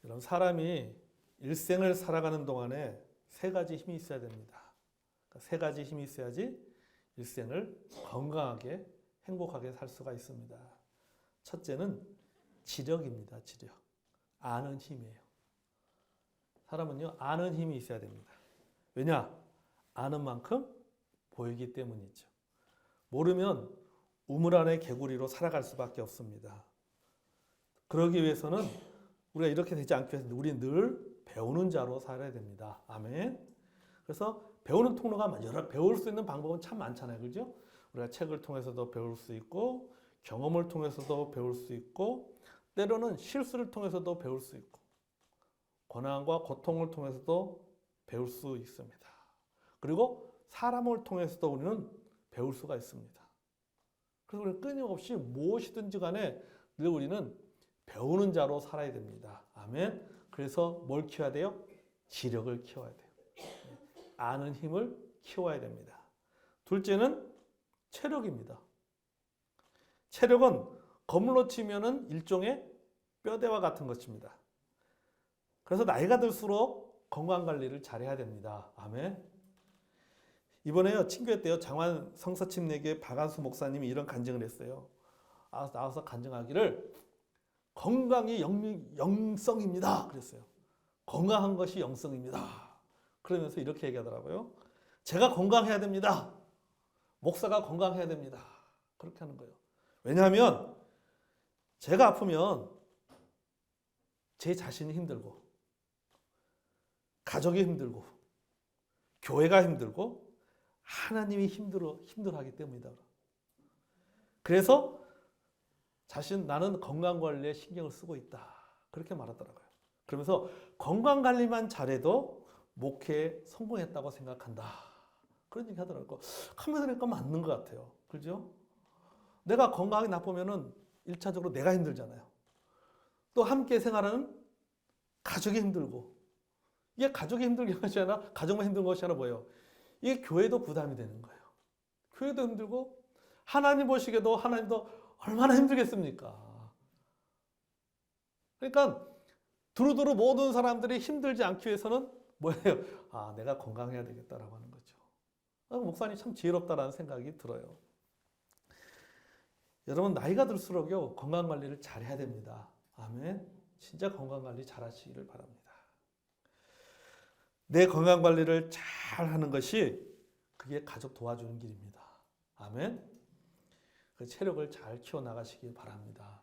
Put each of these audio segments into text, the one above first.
여러분, 사람이 일생을 살아가는 동안에 세 가지 힘이 있어야 됩니다. 그러니까 세 가지 힘이 있어야지 일생을 건강하게 행복하게 살 수가 있습니다. 첫째는 지력입니다. 지력. 아는 힘이에요. 사람은요, 아는 힘이 있어야 됩니다. 왜냐? 아는 만큼 보이기 때문이죠. 모르면 우물 안의 개구리로 살아갈 수밖에 없습니다. 그러기 위해서는 우리가 이렇게 되지 않기 위해서 우리는 늘 배우는 자로 살아야 됩니다. 아멘. 그래서 배우는 통로가 배울 수 있는 방법은 참 많잖아요. 그죠? 우리가 책을 통해서도 배울 수 있고, 경험을 통해서도 배울 수 있고, 때로는 실수를 통해서도 배울 수 있고, 고난과 고통을 통해서도 배울 수 있습니다. 그리고 사람을 통해서도 우리는 배울 수가 있습니다. 그래서 우리는 끊임없이 무엇이든지 간에 늘 우리는 배우는 자로 살아야 됩니다. 아멘. 그래서 뭘 키워야 돼요? 지력을 키워야 돼요. 아는 힘을 키워야 됩니다. 둘째는 체력입니다. 체력은 거물로 치면은 일종의 뼈대와 같은 것입니다. 그래서 나이가 들수록 건강 관리를 잘해야 됩니다. 아멘. 이번에요, 친교회 때요, 장환 성서침례교회 박한수 목사님이 이런 간증을 했어요. 나와서 간증하기를 건강이 영성입니다. 그랬어요. 건강한 것이 영성입니다. 그러면서 이렇게 얘기하더라고요. 제가 건강해야 됩니다. 목사가 건강해야 됩니다. 그렇게 하는 거예요. 왜냐하면 제가 아프면 제 자신이 힘들고, 가족이 힘들고, 교회가 힘들고, 하나님이 힘들어하기 때문이다. 그래서 나는 건강관리에 신경을 쓰고 있다. 그렇게 말하더라고요. 그러면서 건강관리만 잘해도 목회에 성공했다고 생각한다. 그런 얘기 하더라고요. 하면서 보니까 맞는 것 같아요. 그죠? 내가 건강이 나쁘면은 1차적으로 내가 힘들잖아요. 또 함께 생활하는 가족이 힘들고, 이게 가족이 힘든 것이 아니라, 가족만 힘든 것이 아니라 뭐예요? 이게 교회도 부담이 되는 거예요. 교회도 힘들고, 하나님 보시기에도 하나님도 얼마나 힘들겠습니까? 그러니까 두루두루 모든 사람들이 힘들지 않기 위해서는 뭐예요? 내가 건강해야 되겠다라고 하는 거죠. 목사님 참 지혜롭다라는 생각이 들어요. 여러분, 나이가 들수록요, 건강관리를 잘해야 됩니다. 아멘. 진짜 건강관리 잘하시기를 바랍니다. 내 건강관리를 잘하는 것이 그게 가족 도와주는 길입니다. 아멘. 그 체력을 잘 키워나가시기 바랍니다.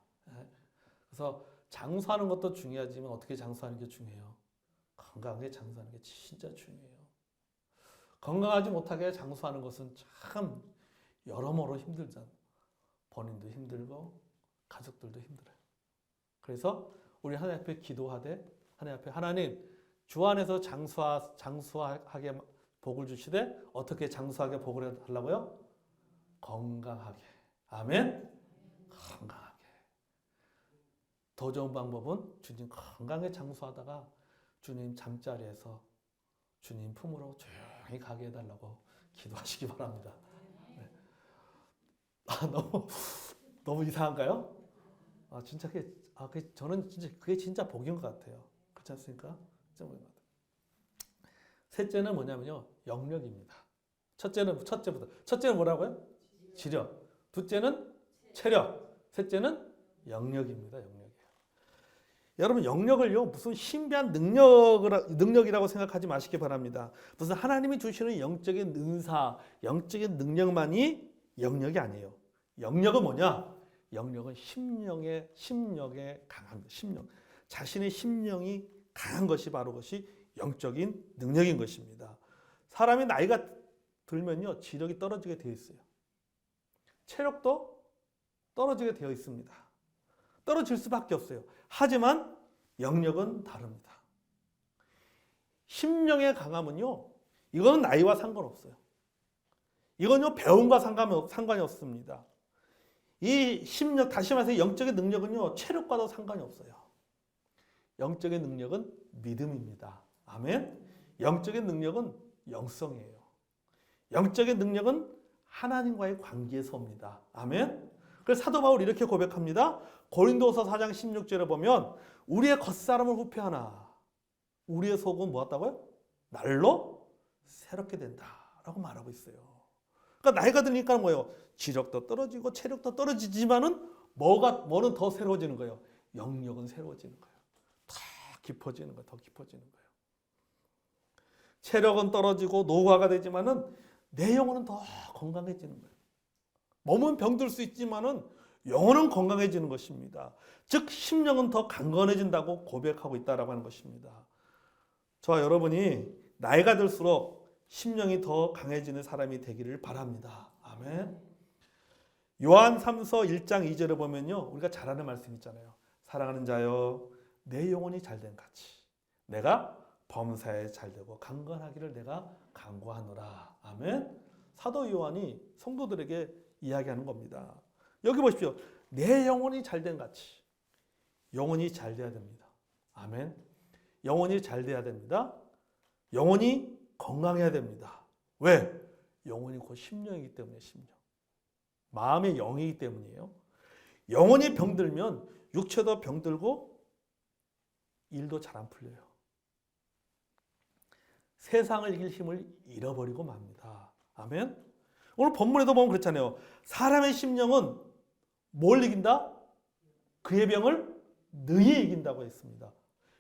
그래서 장수하는 것도 중요하지만 어떻게 장수하는 게 중요해요. 건강하게 장수하는 게 진짜 중요해요. 건강하지 못하게 장수하는 것은 참 여러모로 힘들잖아요. 본인도 힘들고 가족들도 힘들어요. 그래서 우리 하나님 앞에 기도하되, 하나님 앞에 하나님 주 안에서 장수하게 복을 주시되, 어떻게 장수하게 복을 하려고요? 건강하게. 아멘. 건강하게. 더 좋은 방법은 주님 건강에 장수하다가 주님 잠자리에서 주님 품으로 조용히 가게 해달라고 기도하시기 바랍니다. 네. 너무 이상한가요? 진짜 저는 진짜 그게 진짜 복인 것 같아요. 그렇지 않습니까? 셋째는 뭐냐면요, 영력입니다. 첫째는 뭐라고요? 지력. 둘째는 체력. 셋째는 영력입니다. 영력이에요. 여러분, 영력을요, 무슨 신비한 능력이라고 생각하지 마시기 바랍니다. 무슨 하나님이 주시는 영적인 은사, 영적인 능력만이 영력이 아니에요. 영력은 뭐냐? 영력은 심령에 강합니다. 심령. 자신의 심령이 강한 것이 바로 그것이 영적인 능력인 것입니다. 사람이 나이가 들면요, 지력이 떨어지게 되어 있어요. 체력도 떨어지게 되어 있습니다. 떨어질 수밖에 없어요. 하지만 영력은 다릅니다. 심령의 강함은요, 이거는 나이와 상관없어요. 이건요, 배움과 상관이 없습니다. 이 심력, 다시 말해서 영적인 능력은요, 체력과도 상관이 없어요. 영적인 능력은 믿음입니다. 아멘. 영적인 능력은 영성이에요. 영적인 능력은 하나님과의 관계에서 옵니다. 아멘. 그래서 사도 바울이 이렇게 고백합니다. 고린도서 4장 16절에 보면 우리의 겉사람을 후패하나 우리의 속은 뭐였다고요? 날로 새롭게 된다라고 말하고 있어요. 그러니까 나이가 드니까 뭐예요? 지력도 떨어지고 체력도 떨어지지만은 뭐는 더 새로워지는 거예요? 영역은 새로워지는 거예요. 더 깊어지는 거예요. 더 깊어지는 거예요. 체력은 떨어지고 노화가 되지만은 내 영혼은 더 건강해지는 거예요. 몸은 병들 수 있지만은 영혼은 건강해지는 것입니다. 즉 심령은 더 강건해진다고 고백하고 있다라고 하는 것입니다. 저와 여러분이 나이가 들수록 심령이 더 강해지는 사람이 되기를 바랍니다. 아멘. 요한 3서 1장 2절에 보면요, 우리가 잘 아는 말씀 있잖아요. 사랑하는 자여, 내 영혼이 잘된 같이 내가 범사에 잘되고 강건하기를 내가 간구하노라. 아멘. 사도 요한이 성도들에게 이야기하는 겁니다. 여기 보십시오. 내 영혼이 잘된 같이 영혼이 잘돼야 됩니다. 아멘. 영혼이 잘돼야 됩니다. 영혼이 건강해야 됩니다. 왜? 영혼이 곧 심령이기 때문에 심령. 마음의 영이기 때문이에요. 영혼이 병들면 육체도 병들고 일도 잘 안 풀려요. 세상을 이길 힘을 잃어버리고 맙니다. 아멘. 오늘 본문에도 보면 그렇잖아요. 사람의 심령은 뭘 이긴다? 그의 병을 능히 이긴다고 했습니다.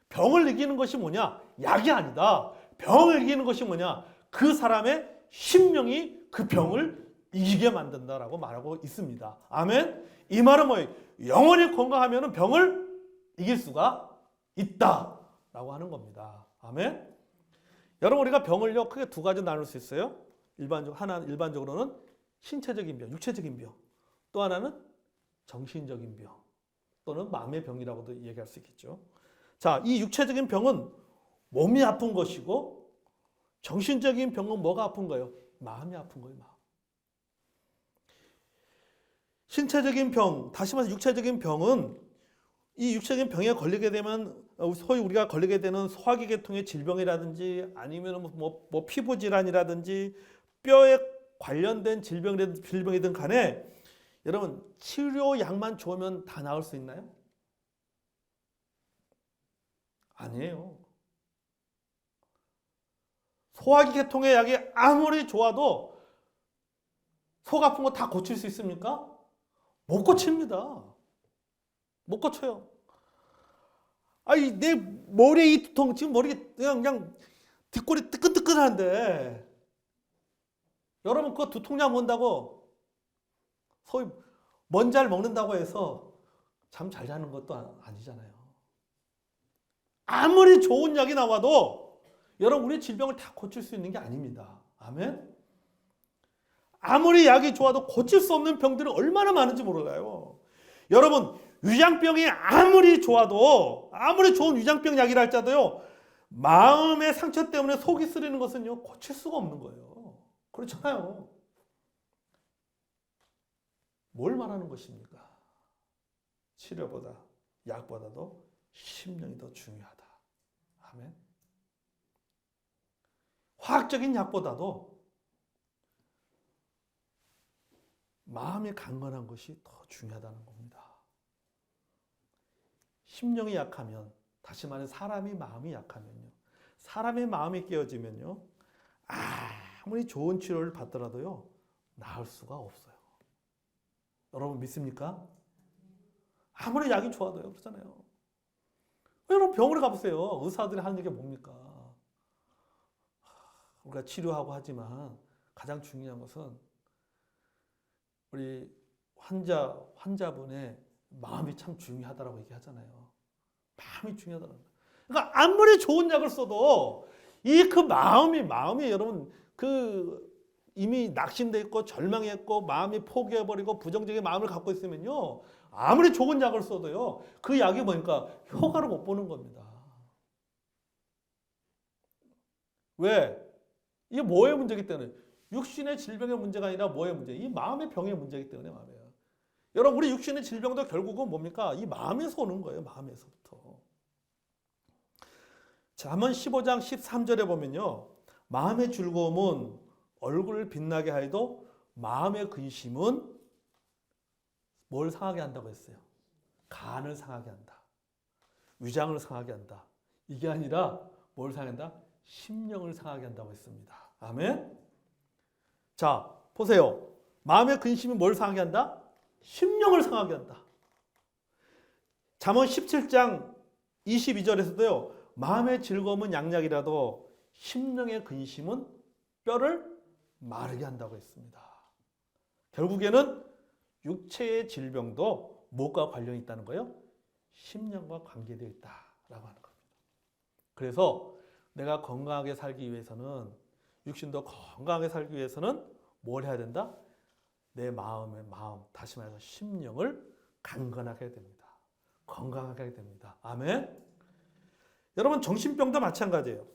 병을 이기는 것이 뭐냐? 약이 아니다. 병을 이기는 것이 뭐냐? 그 사람의 심령이 그 병을 이기게 만든다라고 말하고 있습니다. 아멘. 이 말은 뭐예요? 영혼이 건강하면 병을 이길 수가 있다라고 하는 겁니다. 아멘. 여러분, 우리가 병을요 크게 두 가지 나눌 수 있어요. 일반적으로는 신체적인 병, 육체적인 병. 또 하나는 정신적인 병 또는 마음의 병이라고도 얘기할 수 있겠죠. 자, 이 육체적인 병은 몸이 아픈 것이고 정신적인 병은 뭐가 아픈 거예요? 마음이 아픈 거예요. 마음. 신체적인 병, 다시 말해서 육체적인 병은 이 육체적인 병에 걸리게 되면 소위 우리가 걸리게 되는 소화기 계통의 질병이라든지 아니면 뭐 피부 질환이라든지 뼈에 관련된 질병이든 간에 여러분 치료약만 좋으면 다 나을 수 있나요? 아니에요. 소화기 계통의 약이 아무리 좋아도 속 아픈 거 다 고칠 수 있습니까? 못 고칩니다. 못 고쳐요. 아니 내 머리에 이 두통 지금 머리 그냥 뒷골이 뜨끈뜨끈한데 여러분 그거 두통약 먹는다고 소위 먼잘 먹는다고 해서 잠 잘 자는 것도 아니잖아요. 아무리 좋은 약이 나와도 여러분 우리 질병을 다 고칠 수 있는 게 아닙니다. 아멘. 아무리 약이 좋아도 고칠 수 없는 병들은 얼마나 많은지 몰라요. 여러분 위장병이 아무리 좋아도 아무리 좋은 위장병 약이라 할지라도요 마음의 상처 때문에 속이 쓰리는 것은요 고칠 수가 없는 거예요. 그렇잖아요. 뭘 말하는 것입니까? 치료보다 약보다도 심령이 더 중요하다. 아멘. 화학적인 약보다도 마음이 강건한 것이 더 중요하다는 겁니다. 심령이 약하면, 다시 말해 사람이 마음이 약하면요, 사람의 마음이 깨어지면요, 아무리 좋은 치료를 받더라도요 나을 수가 없어요. 여러분 믿습니까? 아무리 약이 좋아도요. 그렇잖아요. 여러분 병원에 가보세요. 의사들이 하는 얘기가 뭡니까? 우리가 치료하고 하지만 가장 중요한 것은 우리 환자분의 마음이 참 중요하다라고 얘기하잖아요. 마음이 중요하다는 거예요. 그러니까 아무리 좋은 약을 써도 그 마음이 여러분 이미 낙심돼 있고 절망했고 마음이 포기해버리고 부정적인 마음을 갖고 있으면요 아무리 좋은 약을 써도요 그 약이 뭐니까 효과를 못 보는 겁니다. 왜? 이게 뭐의 문제이기 때문에 육신의 질병의 문제가 아니라 뭐의 문제? 이 마음의 병의 문제이기 때문에 말이에요. 여러분 우리 육신의 질병도 결국은 뭡니까? 이 마음에서 오는 거예요. 마음에서부터. 잠언 15장 13절에 보면요 마음의 즐거움은 얼굴을 빛나게 하여도 마음의 근심은 뭘 상하게 한다고 했어요? 간을 상하게 한다. 위장을 상하게 한다. 이게 아니라 뭘 상하게 한다? 심령을 상하게 한다고 했습니다. 아멘? 자, 보세요. 마음의 근심이 뭘 상하게 한다? 심령을 상하게 한다. 잠언 17장 22절에서도요. 마음의 즐거움은 양약이라도 심령의 근심은 뼈를 마르게 한다고 했습니다. 결국에는 육체의 질병도 무엇과 관련이 있다는 거예요? 심령과 관계되어 있다라고 하는 겁니다. 그래서 내가 건강하게 살기 위해서는, 육신도 건강하게 살기 위해서는 뭘 해야 된다? 내 마음의 마음, 다시 말해서 심령을 강건하게 해야 됩니다. 건강하게 해야 됩니다. 아멘? 여러분, 정신병도 마찬가지예요.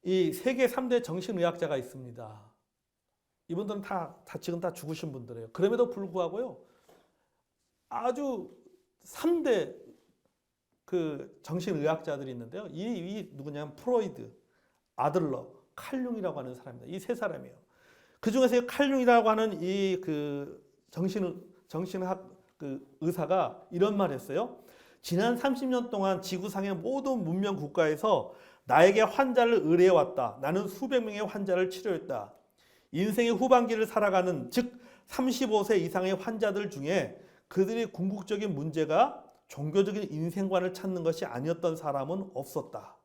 이 세계 3대 정신의학자가 있습니다. 이분들은 지금 다 죽으신 분들이에요. 그럼에도 불구하고요, 아주 3대 그 정신의학자들이 있는데요. 이 누구냐면 프로이드, 아들러, 칼융이라고 하는 사람입니다. 이 세 사람이에요. 그 중에서 칼융이라고 하는 이 그 정신학 그 의사가 이런 말을 했어요. 지난 30년 동안 지구상의 모든 문명 국가에서 나에게 환자를 의뢰해왔다. 나는 수백 명의 환자를 치료했다. 인생의 후반기를 살아가는, 즉 35세 이상의 환자들 중에 그들의 궁극적인 문제가 종교적인 인생관을 찾는 것이 아니었던 사람은 없었다.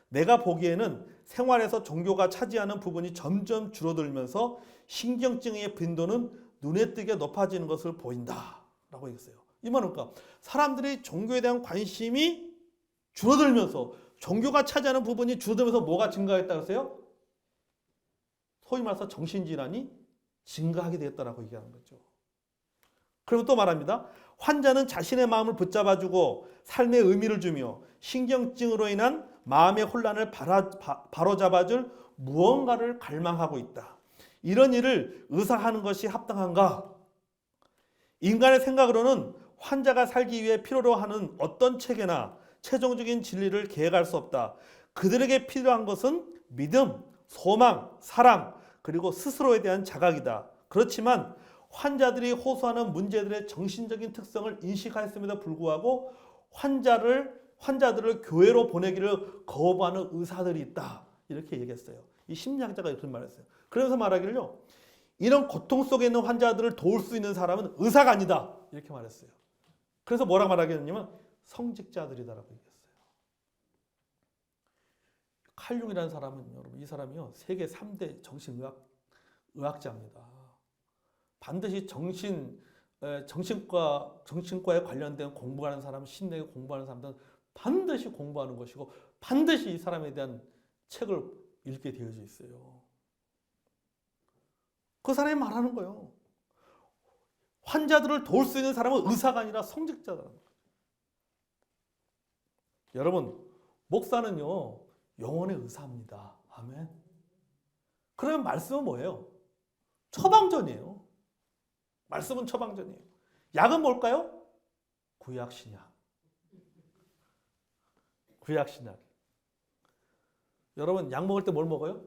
내가 보기에는 생활에서 종교가 차지하는 부분이 점점 줄어들면서 신경증의 빈도는 눈에 띄게 높아지는 것을 보인다. 라고 얘기했어요. 이 말은 그러니까 사람들이 종교에 대한 관심이 줄어들면서, 종교가 차지하는 부분이 줄어들면서 뭐가 증가했다고 했어요? 소위 말해서 정신질환이 증가하게 되었다라고 얘기하는 거죠. 그리고 또 말합니다. 환자는 자신의 마음을 붙잡아주고 삶의 의미를 주며 신경증으로 인한 마음의 혼란을 바로잡아줄 무언가를 갈망하고 있다. 이런 일을 의사하는 것이 합당한가? 인간의 생각으로는 환자가 살기 위해 필요로 하는 어떤 체계나 최종적인 진리를 계획할 수 없다. 그들에게 필요한 것은 믿음, 소망, 사랑, 그리고 스스로에 대한 자각이다. 그렇지만 환자들이 호소하는 문제들의 정신적인 특성을 인식하였음에도 불구하고 환자들을 교회로 보내기를 거부하는 의사들이 있다. 이렇게 얘기했어요. 이 심리학자가 그런 말을 했어요. 그러면서 말하기를요, 이런 고통 속에 있는 환자들을 도울 수 있는 사람은 의사가 아니다. 이렇게 말했어요. 그래서 뭐라고 말하겠냐면 성직자들이다라고 얘기했어요. 칼융이라는 사람은, 여러분, 이 사람이요, 세계 3대 정신의학자입니다. 반드시 정신과에 관련된 공부하는 사람, 심리에 공부하는 사람들은 반드시 공부하는 것이고, 반드시 이 사람에 대한 책을 읽게 되어져 있어요. 그 사람이 말하는 거예요. 환자들을 도울 수 있는 사람은 의사가 아니라 성직자라는 거예요. 여러분, 목사는요, 영혼의 의사입니다. 아멘. 그러면 말씀은 뭐예요? 처방전이에요. 말씀은 처방전이에요. 약은 뭘까요? 구약, 신약. 구약, 신약. 여러분, 약 먹을 때 뭘 먹어요?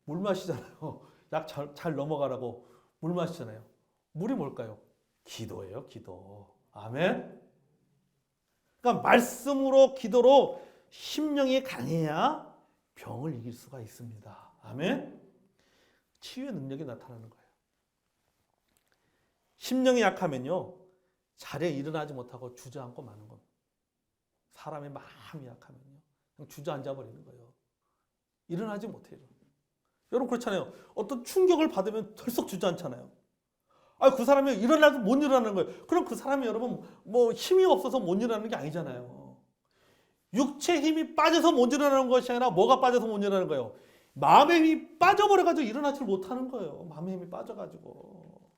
물 마시잖아요. 약 잘 넘어가라고 물 마시잖아요. 물이 뭘까요? 기도예요, 기도. 아멘. 그러니까 말씀으로, 기도로 심령이 강해야 병을 이길 수가 있습니다. 아멘. 치유의 능력이 나타나는 거예요. 심령이 약하면요, 자리에 일어나지 못하고 주저앉고 마는 겁니다. 사람의 마음이 약하면요, 그냥 주저앉아 버리는 거예요. 일어나지 못해요. 여러분 그렇잖아요. 어떤 충격을 받으면 덜썩 주저앉잖아요. 그 사람이 일어나도 못 일어나는 거예요. 그럼 그 사람이, 여러분, 뭐 힘이 없어서 못 일어나는 게 아니잖아요. 육체 힘이 빠져서 못 일어나는 것이 아니라 뭐가 빠져서 못 일어나는 거예요? 마음의 힘이 빠져버려가지고 일어나지 못하는 거예요. 마음의 힘이 빠져가지고.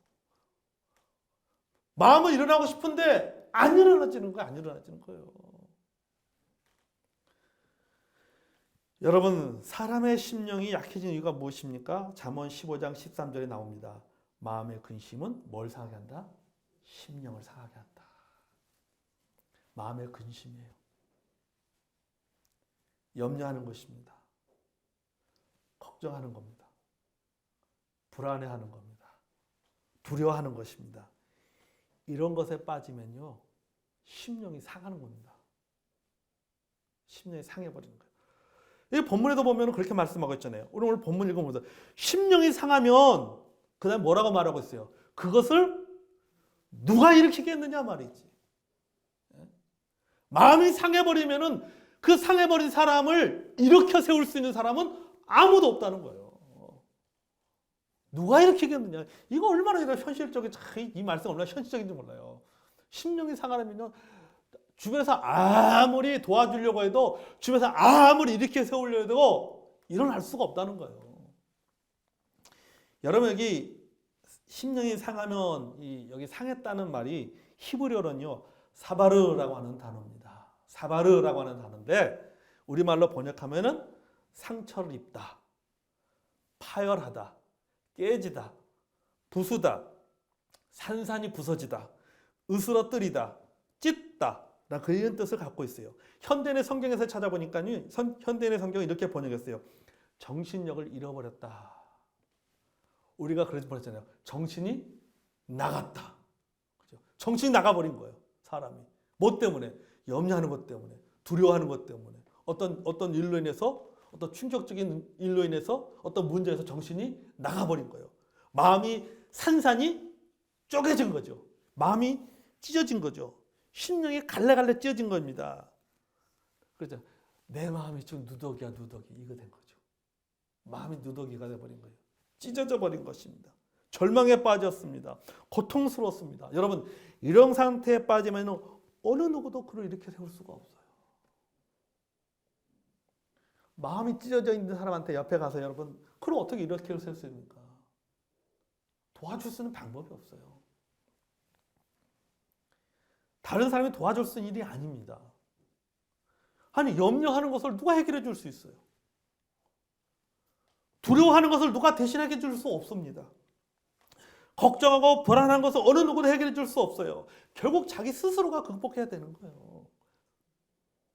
마음은 일어나고 싶은데 안 일어나지는 거예요. 안 일어나지는 거예요. 여러분, 사람의 심령이 약해진 이유가 무엇입니까? 잠언 15장 13절에 나옵니다. 마음의 근심은 뭘 상하게 한다? 심령을 상하게 한다. 마음의 근심이에요. 염려하는 것입니다. 걱정하는 겁니다. 불안해하는 겁니다. 두려워하는 것입니다. 이런 것에 빠지면요, 심령이 상하는 겁니다. 심령이 상해버리는 거예요. 이 본문에도 보면 그렇게 말씀하고 있잖아요. 우리 오늘 본문 읽어보면서 심령이 상하면 그 다음에 뭐라고 말하고 있어요? 그것을 누가 일으키겠느냐 말이지. 마음이 상해버리면은 그 상해버린 사람을 일으켜 세울 수 있는 사람은 아무도 없다는 거예요. 누가 일으키겠느냐. 이거 얼마나 현실적인, 이 말씀 얼마나 현실적인지 몰라요. 심령이 상하려면요, 주변에서 아무리 도와주려고 해도, 주변에서 아무리 일으켜 세우려고 해도 일어날 수가 없다는 거예요. 여러분, 여기 심령이 상하면 여기 상했다는 말이 히브리어로는요, 사바르라고 하는 단어입니다. 사바르라고 하는 단어인데 우리말로 번역하면은 상처를 입다, 파열하다, 깨지다, 부수다, 산산이 부서지다, 으스러뜨리다, 찢다, 그런 뜻을 갖고 있어요. 현대인의 성경에서 찾아보니까 현대인의 성경은 이렇게 번역했어요. 정신력을 잃어버렸다. 우리가 그러지 버렸잖아요. 정신이 나갔다. 그죠? 정신이 나가버린 거예요. 사람이. 뭐 때문에? 염려하는 것 때문에, 두려워하는 것 때문에, 어떤 일로 인해서, 어떤 충격적인 일로 인해서, 어떤 문제에서 정신이 나가버린 거예요. 마음이 산산이 쪼개진 거죠. 마음이 찢어진 거죠. 심령이 갈래갈래 찢어진 겁니다. 그렇죠. 내 마음이 지금 누더기야, 누더기. 이거 된 거죠. 마음이 누더기가 돼버린 거예요. 찢어져 버린 것입니다. 절망에 빠졌습니다. 고통스러웠습니다. 여러분, 이런 상태에 빠지면 어느 누구도 그를 일으켜 세울 수가 없어요. 마음이 찢어져 있는 사람한테 옆에 가서 여러분, 그걸 어떻게 일으켜 세울 수 있습니까? 도와줄 수 있는 방법이 없어요. 다른 사람이 도와줄 수 있는 일이 아닙니다. 아니, 염려하는 것을 누가 해결해 줄 수 있어요? 두려워하는 것을 누가 대신해 줄 수 없습니다. 걱정하고 불안한 것을 어느 누구도 해결해 줄 수 없어요. 결국 자기 스스로가 극복해야 되는 거예요.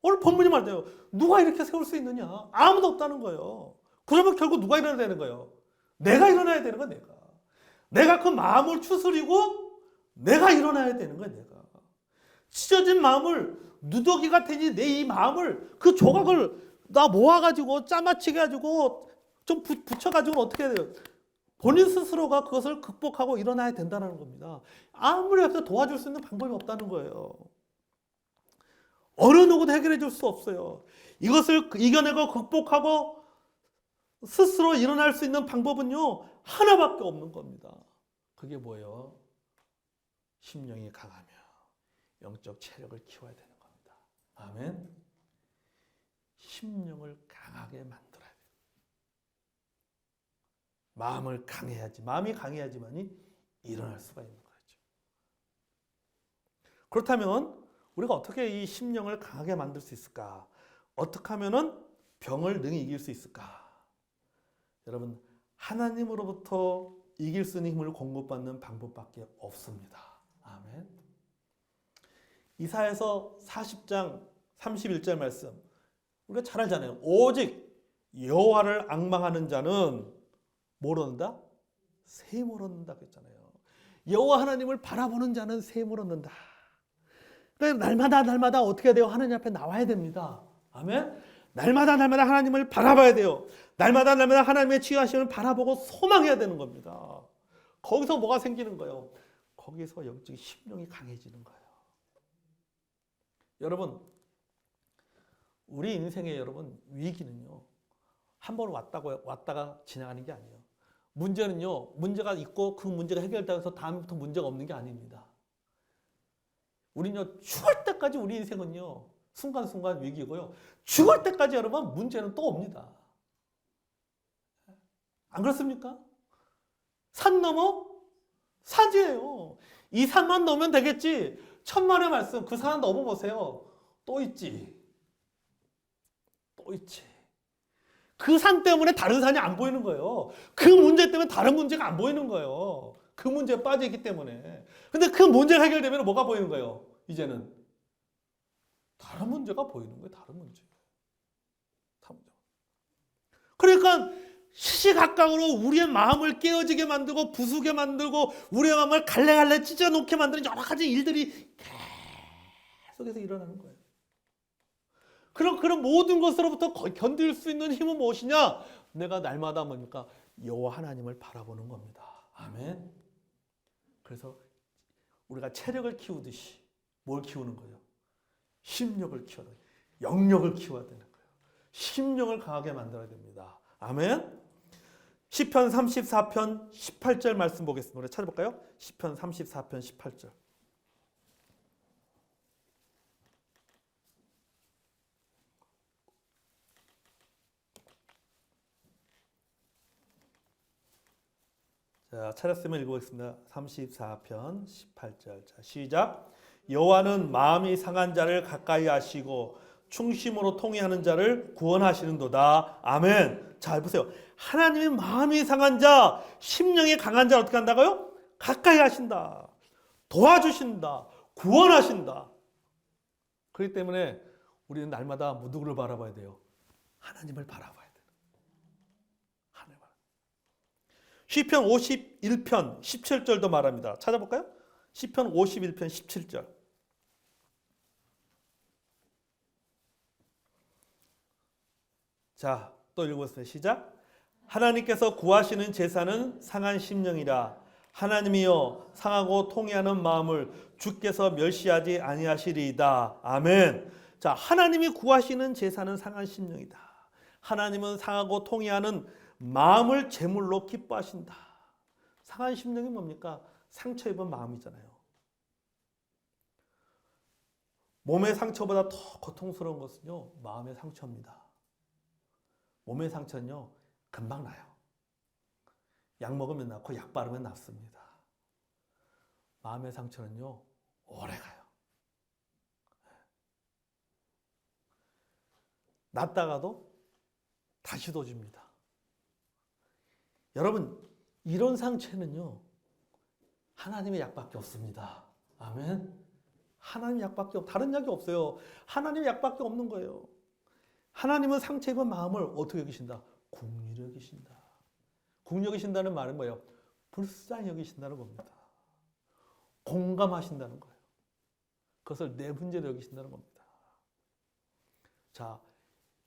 오늘 본문이 말돼요. 누가 이렇게 세울 수 있느냐? 아무도 없다는 거예요. 그러면 결국 누가 일어나야 되는 거예요? 내가 일어나야 되는 거야, 내가. 내가 그 마음을 추스리고 내가 일어나야 되는 거야, 내가. 찢어진 마음을, 누더기가 되니 내 이 마음을, 그 조각을 나 모아가지고 짜맞추게 해가지고 좀 붙여가지고 어떻게 해야 돼요? 본인 스스로가 그것을 극복하고 일어나야 된다는 겁니다. 아무리 해서 도와줄 수 있는 방법이 없다는 거예요. 어느 누구도 해결해 줄 수 없어요. 이것을 이겨내고 극복하고 스스로 일어날 수 있는 방법은요, 하나밖에 없는 겁니다. 그게 뭐예요? 심령이 강하며 영적 체력을 키워야 되는 겁니다. 아멘. 심령을 강하게 만들어야 돼요. 마음을 강해야지, 마음이 강해야지만이 일어날 수가 있는 거죠. 그렇다면 우리가 어떻게 이 심령을 강하게 만들 수 있을까? 어떻게 하면은 병을 능히 이길 수 있을까? 여러분, 하나님으로부터 이길 수 있는 힘을 공급받는 방법밖에 없습니다. 아멘. 이사야서 40장 31절 말씀, 우리가 잘 알잖아요. 오직 여호와를 앙망하는 자는 뭘 얻는다? 샘을 얻는다고 했잖아요. 여호와 하나님을 바라보는 자는 샘을 얻는다. 그러니까 날마다 어떻게 해야 돼요? 하나님 앞에 나와야 됩니다. 아멘. 날마다 하나님을 바라봐야 돼요. 날마다 하나님의 치유하심을 바라보고 소망해야 되는 겁니다. 거기서 뭐가 생기는 거예요? 거기서 영적인 심령이 강해지는 거예요. 여러분, 우리 인생의 여러분 위기는요, 한 번 왔다가 지나가는 게 아니에요. 문제는요, 문제가 있고 그 문제가 해결되고 해서 다음부터 문제가 없는 게 아닙니다. 우리는요, 죽을 때까지 우리 인생은요, 순간순간 위기고요. 죽을 때까지 여러분 문제는 또 옵니다. 안 그렇습니까? 산 넘어 산이에요. 이 산만 넘으면 되겠지. 천만의 말씀, 그 산 넘어보세요. 또 있지. 또 있지. 그 산 때문에 다른 산이 안 보이는 거예요. 그 문제 때문에 다른 문제가 안 보이는 거예요. 그 문제에 빠져있기 때문에. 근데 그 문제가 해결되면 뭐가 보이는 거예요? 이제는 다른 문제가 보이는 거예요. 다른 문제. 그러니까 시시각각으로 우리의 마음을 깨어지게 만들고 부수게 만들고 우리의 마음을 갈래갈래 찢어놓게 만드는 여러 가지 일들이 계속해서 일어나는 거예요. 그런 모든 것으로부터 견딜 수 있는 힘은 무엇이냐? 내가 날마다 뭡니까? 여호와 하나님을 바라보는 겁니다. 아멘. 그래서 우리가 체력을 키우듯이 뭘 키우는 거예요? 심력을 키워야 돼요. 영력을 키워야 되는 거예요. 심령을 강하게 만들어야 됩니다. 아멘. 시편 34편 18절 말씀 보겠습니다. 우리 찾아볼까요? 시편 34편 18절. 자, 찾았으면 읽어보겠습니다. 34편 18절. 자, 시작. 여호와는 마음이 상한 자를 가까이 하시고 충심으로 통회하는 자를 구원하시는도다. 아멘. 자, 보세요. 하나님이 마음이 상한 자, 심령이 강한 자를 어떻게 한다고요? 가까이 하신다. 도와주신다. 구원하신다. 그렇기 때문에 우리는 날마다 누구를 바라봐야 돼요? 하나님을 바라봐야 돼요. 시편 51편 17절도 말합니다. 찾아볼까요? 시편 51편 17절. 자, 또 읽어보세요. 시작. 하나님께서 구하시는 제사는 상한 심령이라. 하나님이여 상하고 통회하는 마음을 주께서 멸시하지 아니하시리이다. 아멘. 자, 하나님이 구하시는 제사는 상한 심령이다. 하나님은 상하고 통회하는 마음을 제물로 기뻐하신다. 상한 심령이 뭡니까? 상처 입은 마음이잖아요. 몸의 상처보다 더 고통스러운 것은요, 마음의 상처입니다. 몸의 상처는요, 금방 나요. 약 먹으면 낫고 약 바르면 낫습니다. 마음의 상처는요, 오래 가요. 낫다가도 다시 도집니다. 여러분, 이런 상처는요, 하나님의 약밖에 없습니다. 아멘. 하나님 약밖에 다른 약이 없어요. 하나님의 약밖에 없는 거예요. 하나님은 상처 입은 마음을 어떻게 여기신다? 긍휼히 여기신다. 긍휼히 여기신다는 말은 뭐예요? 불쌍히 여기신다는 겁니다. 공감하신다는 거예요. 그것을 내 문제로 여기신다는 겁니다. 자,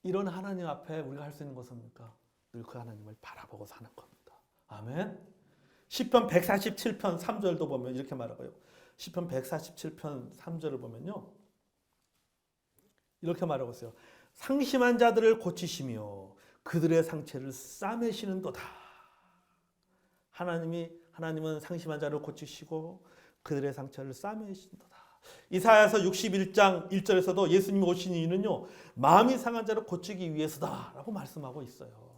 이런 하나님 앞에 우리가 할 수 있는 것은 뭡니까? 늘 그 하나님을 바라보고 사는 겁니다. 아멘. 시편 147편 3절도 보면 이렇게 말하고요. 시편 147편 3절을 보면요, 이렇게 말하고 있어요. 상심한 자들을 고치시며 그들의 상처를 싸매시는도다. 하나님은 상심한 자를 고치시고 그들의 상처를 싸매시는도다. 이사야서 61장 1절에서도 예수님이 오신 이유는요, 마음이 상한 자를 고치기 위해서다라고 말씀하고 있어요.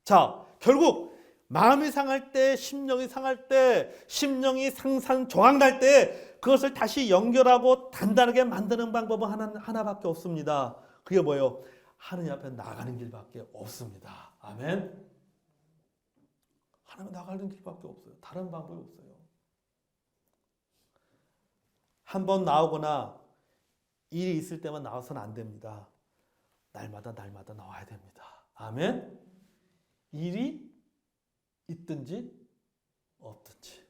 자, 결국 마음이 상할 때, 심령이 상할 때, 심령이 상상조각날 때 그것을 다시 연결하고 단단하게 만드는 방법은 하나밖에 없습니다. 그게 뭐예요? 하느님 앞에 나가는 길밖에 없습니다. 아멘. 하나님 나가는 길밖에 없어요. 다른 방법이 없어요. 한번 나오거나 일이 있을 때만 나와서는 안 됩니다. 날마다 나와야 됩니다. 아멘. 일이 있든지 없든지,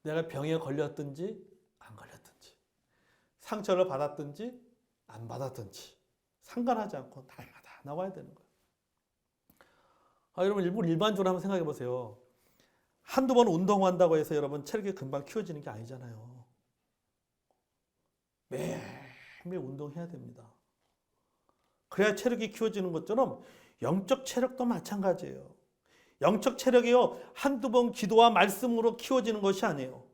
내가 병에 걸렸든지 안 걸렸든지, 상처를 받았든지 안 받았든지 상관하지 않고 날마다 나와야 되는 거예요. 여러분, 일반적으로 한번 생각해 보세요. 한두 번 운동한다고 해서 여러분 체력이 금방 키워지는 게 아니잖아요. 매일 운동해야 됩니다. 그래야 체력이 키워지는 것처럼 영적 체력도 마찬가지예요. 영적 체력이요, 한두 번 기도와 말씀으로 키워지는 것이 아니에요.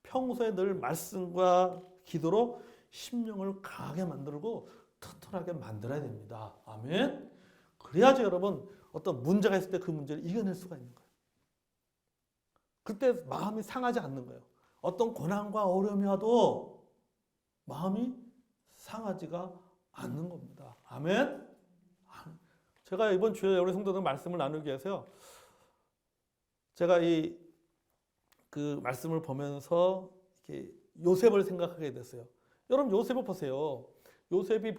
평소에 늘 말씀과 기도로 심령을 강하게 만들고 튼튼하게 만들어야 됩니다. 아멘. 그래야지 여러분 어떤 문제가 있을 때 그 문제를 이겨낼 수가 있는 거예요. 그때 마음이 상하지 않는 거예요. 어떤 고난과 어려움이 와도 마음이 상하지가 않는 겁니다. 아멘. 제가 이번 주에 우리 성도들 말씀을 나누기 위해서요, 제가 그 말씀을 보면서 이렇게 요셉을 생각하게 됐어요. 여러분, 요셉을 보세요. 요셉이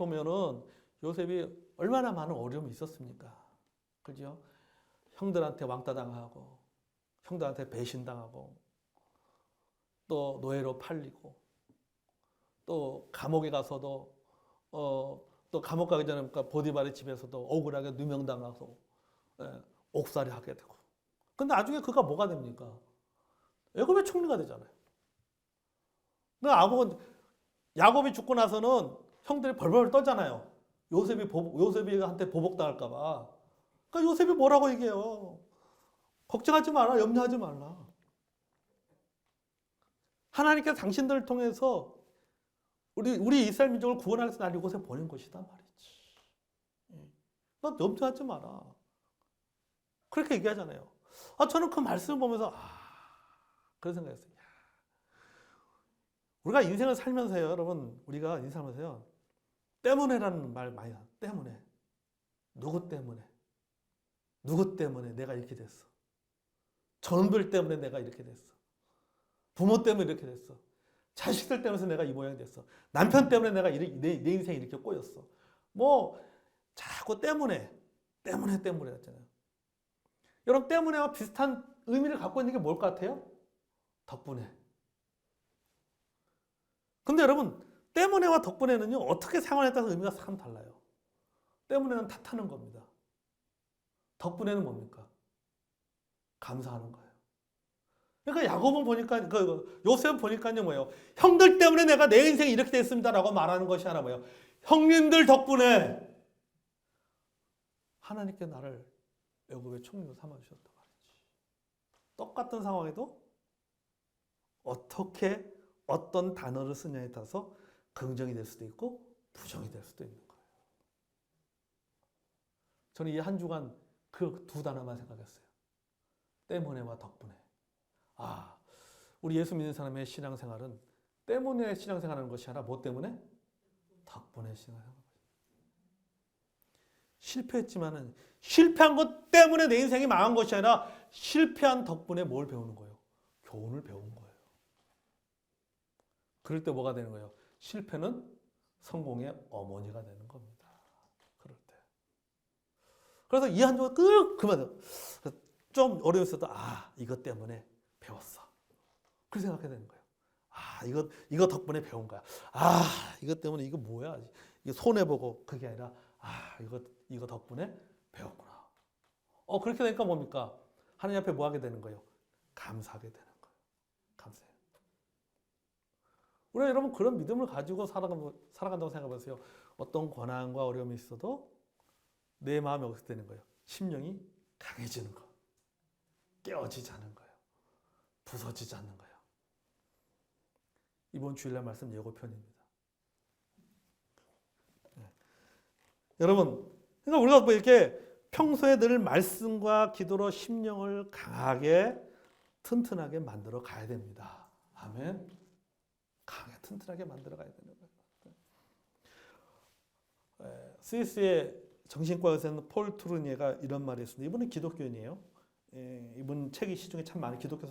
얼마나 많은 어려움이 있었습니까? 그죠? 형들한테 왕따 당하고, 형들한테 배신당하고, 또 노예로 팔리고, 또 감옥에 가서도 또 감옥 가기 전에 그러니까 보디발의 집에서도 억울하게 누명당하고 옥살이 하게 되고. 근데 나중에 그가 뭐가 됩니까? 애굽의 총리가 되잖아요. 근데 야곱이 죽고 나서는 형들이 벌벌 떨잖아요. 요셉이한테 보복당할까 봐. 그러니까 요셉이 뭐라고 얘기해요? 걱정하지 마라, 염려하지 말라. 하나님께서 당신들을 통해서 우리 이스라엘 민족을 구원하기 위해서 날 이곳에 보낸 것이다 말이지. 너 염려하지 마라. 그렇게 얘기하잖아요. 저는 그 말씀을 보면서 그런 생각했어요. 우리가 인생을 살면서요, 여러분, 우리가 인생을 살면서요, 때문에라는 말 많이 해요. 때문에. 누구 때문에? 누구 때문에 내가 이렇게 됐어? 저놈들 때문에 내가 이렇게 됐어. 부모 때문에 이렇게 됐어. 자식들 때문에 내가 이 모양이 됐어. 남편 때문에 내가 내 인생이 이렇게 꼬였어. 뭐 자꾸 때문에 했잖아요. 여러분, 때문에와 비슷한 의미를 갖고 있는 게 뭘 것 같아요? 덕분에. 근데 여러분, 때문에와 덕분에는요, 어떻게 상황에 따라서 의미가 참 달라요. 때문에는 탓하는 겁니다. 덕분에는 뭡니까? 감사하는 거예요. 그러니까 야곱은 보니까, 요셉은 보니까요, 뭐예요? 형들 때문에 내가 내 인생이 이렇게 됐습니다라고 말하는 것이 하나 뭐예요? 형님들 덕분에 하나님께 나를 애굽의 총리로 삼아주셨단 말이지. 똑같은 상황에도 어떻게 어떤 단어를 쓰냐에 따라서 긍정이 될 수도 있고 부정이 될 수도 있는 거예요. 저는 이 한 주간 그 두 단어만 생각했어요. 때문에와 덕분에. 우리 예수 믿는 사람의 신앙생활은 때문에 신앙생활하는 것이 아니라 뭐 때문에? 덕분에 신앙생활하는 거예요. 실패했지만은 실패한 것 때문에 내 인생이 망한 것이 아니라 실패한 덕분에 뭘 배우는 거예요? 교훈을 배우는 거예요. 그럴 때 뭐가 되는 거예요? 실패는 성공의 어머니가 되는 겁니다. 그럴 때. 그래서 이 한 주가 그만 좀 어려웠어도 이것 때문에 배웠어. 그렇게 생각해야 되는 거예요. 이거 덕분에 배운 거야. 이것 때문에 이거 뭐야? 이거 손해보고 그게 아니라 이거 덕분에 배웠구나. 그렇게 되니까 뭡니까? 하나님 앞에 뭐 하게 되는 거예요? 감사하게 되는 거예요. 감사해요. 우리가 여러분 그런 믿음을 가지고 살아간다고 생각해보세요. 어떤 고난과 어려움이 있어도 내 마음이 어떻게 되는 거예요? 심령이 강해지는 거. 깨어지지 않는 거예요. 부서지지 않는 거예요. 이번 주일날 말씀 예고편입니다. 여러분, 그러니까 우리가 뭐 이렇게 평소에 늘 말씀과 기도로 심령을 강하게 튼튼하게 만들어 가야 됩니다. 아멘. 강하게 튼튼하게 만들어 가야 되는 거예요. 스위스의 정신과 의사는 폴 투르니에가 이런 말을 했습니다. 이분은 기독교인이에요. 이분 책이 시중에 참 많은 기독교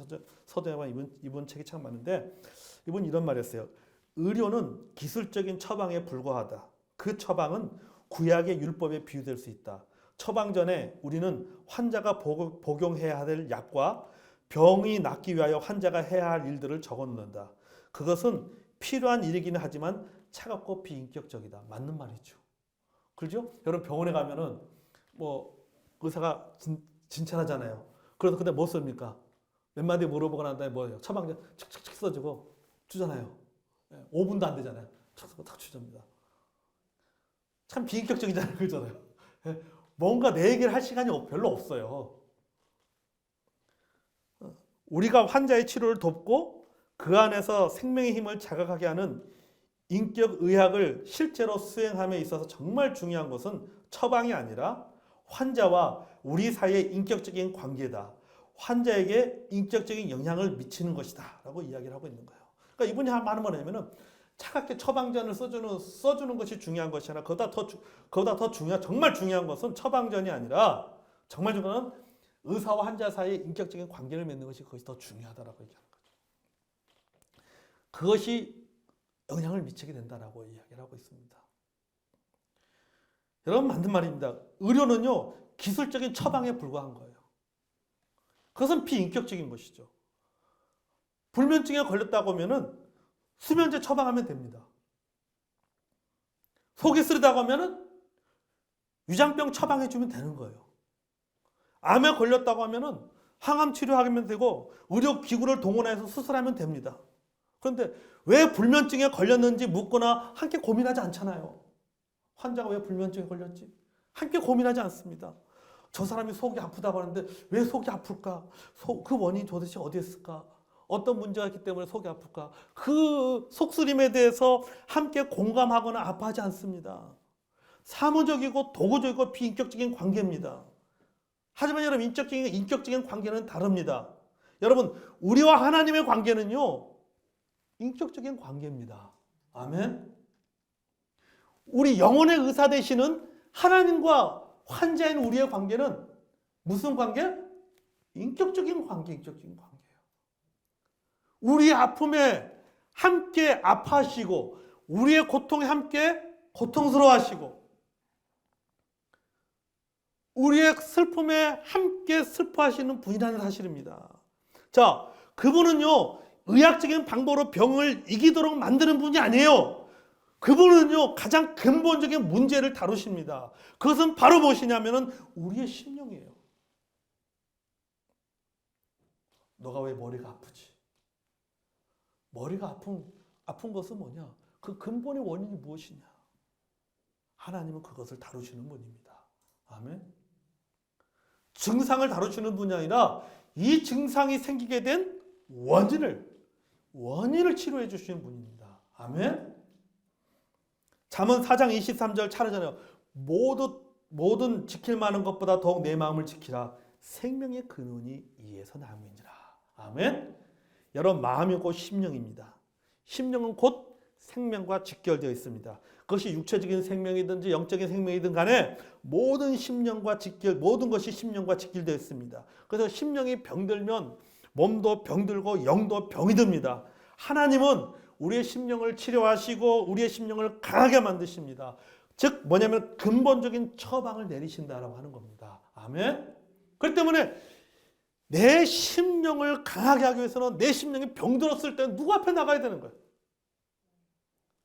서적에만 이분 책이 참 많은데 이분 이런 말이었어요. 의료는 기술적인 처방에 불과하다. 그 처방은 구약의 율법에 비유될 수 있다. 처방 전에 우리는 환자가 복용해야 할 약과 병이 낫기 위하여 환자가 해야 할 일들을 적어놓는다. 그것은 필요한 일이기는 하지만 차갑고 비인격적이다. 맞는 말이죠. 그렇죠? 여러분 병원에 가면은 뭐 의사가 진찰하잖아요. 그래서 근데 뭐 씁니까? 몇 마디 물어보고 난 다음에 뭐예요? 처방전 칙칙칙 써주고 주잖아요. 5분도 안 되잖아요. 탁 주답니다. 참 비인격적이잖아요. 그러잖아요. 뭔가 내 얘기를 할 시간이 별로 없어요. 우리가 환자의 치료를 돕고 그 안에서 생명의 힘을 자각하게 하는 인격의학을 실제로 수행함에 있어서 정말 중요한 것은 처방이 아니라 환자와 우리 사이의 인격적인 관계다. 환자에게 인격적인 영향을 미치는 것이다. 라고 이야기를 하고 있는 거예요. 그러니까 이분이 말은 뭐냐면은 차갑게 처방전을 써주는 것이 중요한 것이 아니라 그보다 더 정말 중요한 것은 처방전이 아니라 정말 중요한 건 의사와 환자 사이의 인격적인 관계를 맺는 것이 그것이 더 중요하다라고 얘기하는 거죠. 그것이 영향을 미치게 된다라고 이야기를 하고 있습니다. 여러분 맞는 말입니다. 의료는요 기술적인 처방에 불과한 거예요. 그것은 비인격적인 것이죠. 불면증에 걸렸다고 하면은 수면제 처방하면 됩니다. 속이 쓰리다고 하면은 위장병 처방해주면 되는 거예요. 암에 걸렸다고 하면은 항암 치료하면 되고 의료기구를 동원해서 수술하면 됩니다. 그런데 왜 불면증에 걸렸는지 묻거나 함께 고민하지 않잖아요. 환자가 왜 불면증에 걸렸지? 함께 고민하지 않습니다. 저 사람이 속이 아프다고 하는데 왜 속이 아플까? 그 원인이 도대체 어디에 있을까? 어떤 문제가 있기 때문에 속이 아플까? 그 속쓰림에 대해서 함께 공감하거나 아파하지 않습니다. 사무적이고 도구적이고 비인격적인 관계입니다. 하지만 여러분, 인격적인 관계는 다릅니다. 여러분, 우리와 하나님의 관계는요, 인격적인 관계입니다. 아멘. 우리 영혼의 의사 되시는 하나님과 환자인 우리의 관계는 무슨 관계? 인격적인 관계예요. 우리 아픔에 함께 아파하시고 우리의 고통에 함께 고통스러워하시고 우리의 슬픔에 함께 슬퍼하시는 분이라는 사실입니다. 자, 그분은요, 의학적인 방법으로 병을 이기도록 만드는 분이 아니에요. 그분은요, 가장 근본적인 문제를 다루십니다. 그것은 바로 무엇이냐면은 우리의 심령이에요. 너가 왜 머리가 아프지? 머리가 아픈 것은 뭐냐? 그 근본의 원인이 무엇이냐? 하나님은 그것을 다루시는 분입니다. 아멘. 증상을 다루시는 분이 아니라 이 증상이 생기게 된 원인을 치료해 주시는 분입니다. 아멘. 잠언 4장 23절 차례잖아요. 모든 지킬 만한 것보다 더욱 내 마음을 지키라. 생명의 근원이 이에서 나무인지라. 아멘. 여러분, 마음이 곧 심령입니다. 심령은 곧 생명과 직결되어 있습니다. 그것이 육체적인 생명이든지 영적인 생명이든 간에 모든 것이 심령과 직결되어 있습니다. 그래서 심령이 병들면 몸도 병들고 영도 병이 듭니다. 하나님은 우리의 심령을 치료하시고 우리의 심령을 강하게 만드십니다. 즉 뭐냐면 근본적인 처방을 내리신다라고 하는 겁니다. 아멘. 그렇기 때문에 내 심령을 강하게 하기 위해서는 내 심령이 병들었을 때 누구 앞에 나가야 되는 거예요?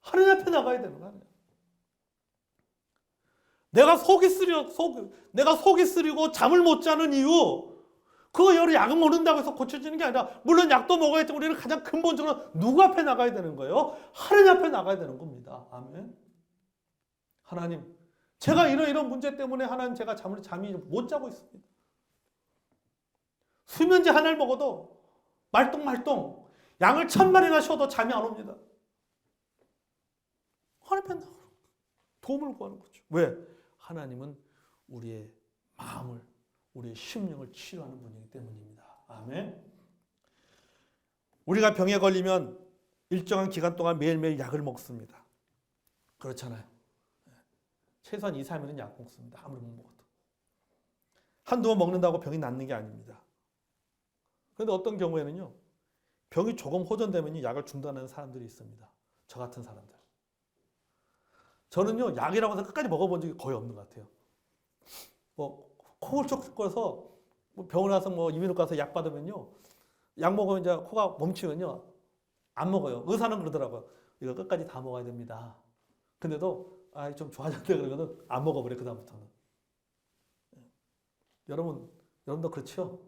하나님 앞에 나가야 되는 거예요. 내가 속이 쓰리고 잠을 못 자는 이유, 그거 여러 약을 먹는다고 해서 고쳐지는 게 아니라, 물론 약도 먹어야지만 우리는 가장 근본적으로 누구 앞에 나가야 되는 거예요? 하나님 앞에 나가야 되는 겁니다. 아멘. 하나님, 제가 이런 문제 때문에 하나님 제가 잠이 못 자고 있습니다. 수면제 하나를 먹어도 말똥말똥 양을 1000마리나 쉬어도 잠이 안 옵니다. 하나님 앞에 도움을 구하는 거죠. 왜? 하나님은 우리의 마음을, 우리의 심령을 치료하는 분이기 때문입니다. 아멘. 우리가 병에 걸리면 일정한 기간 동안 매일매일 약을 먹습니다. 그렇잖아요. 최소한 2, 3일은 약 먹습니다. 아무리 못 먹어도. 한두 번 먹는다고 병이 낫는 게 아닙니다. 그런데 어떤 경우에는요, 병이 조금 호전되면 약을 중단하는 사람들이 있습니다. 저 같은 사람들. 저는요, 약이라고 해서 끝까지 먹어본 적이 거의 없는 것 같아요. 코를 쭉 끓여서 병원 가서 이비인후과 가서 약 받으면요, 약 먹으면 이제 코가 멈추면요, 안 먹어요. 의사는 그러더라고요. 이거 끝까지 다 먹어야 됩니다. 근데도 좀 좋아졌는데 그러면은 안 먹어버려, 그다음부터는. 여러분도 그렇죠?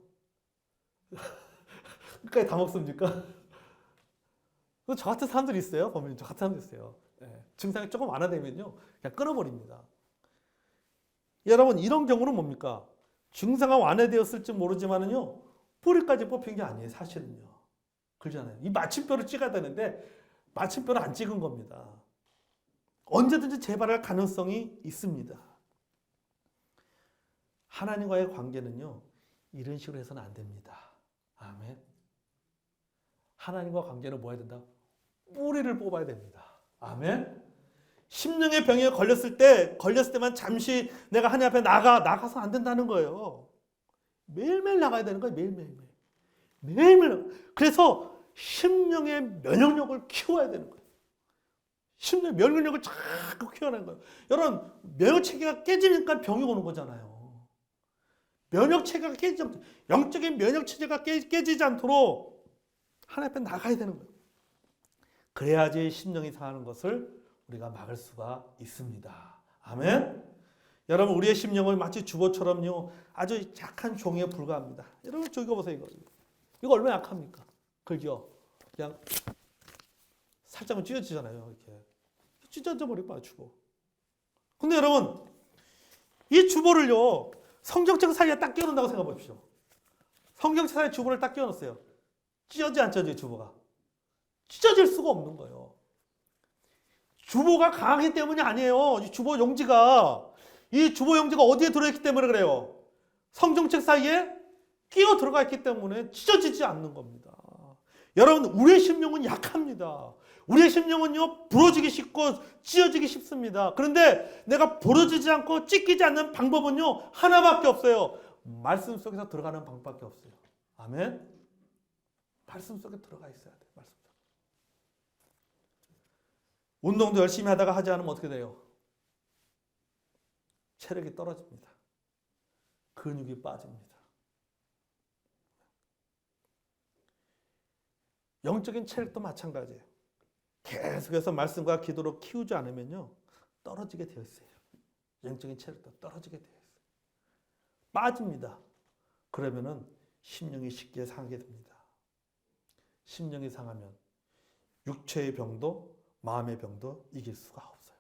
끝까지 다 먹습니까? 저 같은 사람들이 있어요. 보면 저 같은 사람들이 있어요. 증상이 조금 완화되면요, 그냥 끊어버립니다. 여러분, 이런 경우는 뭡니까? 증상이 완화되었을지 모르지만은요, 뿌리까지 뽑힌 게 아니에요, 사실은요. 그러잖아요. 이 마침표를 찍어야 되는데 마침표를 안 찍은 겁니다. 언제든지 재발할 가능성이 있습니다. 하나님과의 관계는요, 이런 식으로 해서는 안 됩니다. 아멘. 하나님과 관계는 뭐 해야 된다? 뿌리를 뽑아야 됩니다. 아멘. 심령의 병에 걸렸을 때만 잠시 내가 하나님 앞에 나가서 안 된다는 거예요. 매일매일 나가야 되는 거예요. 매일매일. 그래서 심령의 면역력을 키워야 되는 거예요. 심령의 면역력을 자꾸 키워내는 거예요. 여러분, 면역 체계가 깨지니까 병이 오는 거잖아요. 면역 체계가 깨지지 않도록, 영적인 면역 체제가 깨지지 않도록 하나님 앞에 나가야 되는 거예요. 그래야지 심령이 상하는 것을 우리가 막을 수가 있습니다. 아멘. 여러분, 우리의 심령은 마치 주보처럼요, 아주 약한 종에 불과합니다. 여러분, 저기 보세요. 이거 얼마나 약합니까? 그죠? 그냥 살짝은 찢어지잖아요. 이렇게 찢어져 버릴 거야, 주보. 근데 여러분, 이 주보를요, 성경책 사이에 딱 끼워놓는다고 생각해 보십시오. 성경책 사이에 주보를 딱 끼워놓았어요. 찢어지 안 찢어져요, 주보가? 찢어질 수가 없는 거예요. 주보가 강하기 때문이 아니에요. 이 주보 용지가, 이 주보 용지가 어디에 들어있기 때문에 그래요? 성경책 사이에 끼어 들어가 있기 때문에 찢어지지 않는 겁니다. 여러분, 우리의 심령은 약합니다. 우리의 심령은요, 부러지기 쉽고 찢어지기 쉽습니다. 그런데 내가 부러지지 않고 찢기지 않는 방법은요, 하나밖에 없어요. 말씀 속에서 들어가는 방법밖에 없어요. 아멘. 말씀 속에 들어가 있어야 돼요. 말씀 속에. 운동도 열심히 하다가 하지 않으면 어떻게 돼요? 체력이 떨어집니다. 근육이 빠집니다. 영적인 체력도 마찬가지예요. 계속해서 말씀과 기도로 키우지 않으면요, 떨어지게 되어 있어요. 영적인 체력도 떨어지게 되어 있어요. 빠집니다. 그러면은 심령이 쉽게 상하게 됩니다. 심령이 상하면 육체의 병도 마음의 병도 이길 수가 없어요.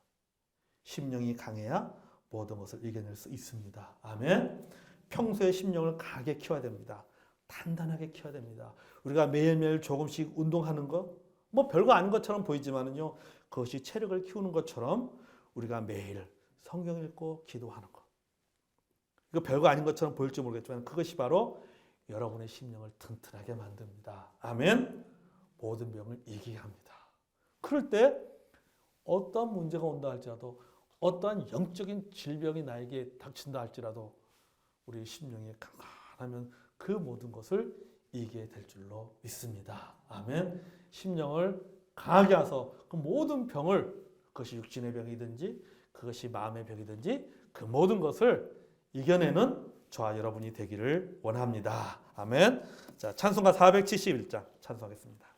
심령이 강해야 모든 것을 이겨낼 수 있습니다. 아멘. 평소에 심령을 강하게 키워야 됩니다. 단단하게 키워야 됩니다. 우리가 매일매일 조금씩 운동하는 거, 뭐 별거 아닌 것처럼 보이지만은요, 그것이 체력을 키우는 것처럼 우리가 매일 성경 읽고 기도하는 것. 이거 별거 아닌 것처럼 보일지 모르겠지만 그것이 바로 여러분의 심령을 튼튼하게 만듭니다. 아멘. 모든 병을 이기게 합니다. 그럴 때 어떠한 문제가 온다 할지라도, 어떠한 영적인 질병이 나에게 닥친다 할지라도 우리 심령이 강건하면 그 모든 것을 이기게 될 줄로 믿습니다. 아멘. 심령을 강하게 하서 그 모든 병을, 그것이 육신의 병이든지 그것이 마음의 병이든지 그 모든 것을 이겨내는 저와 여러분이 되기를 원합니다. 아멘. 자, 찬송가 471장 찬송하겠습니다.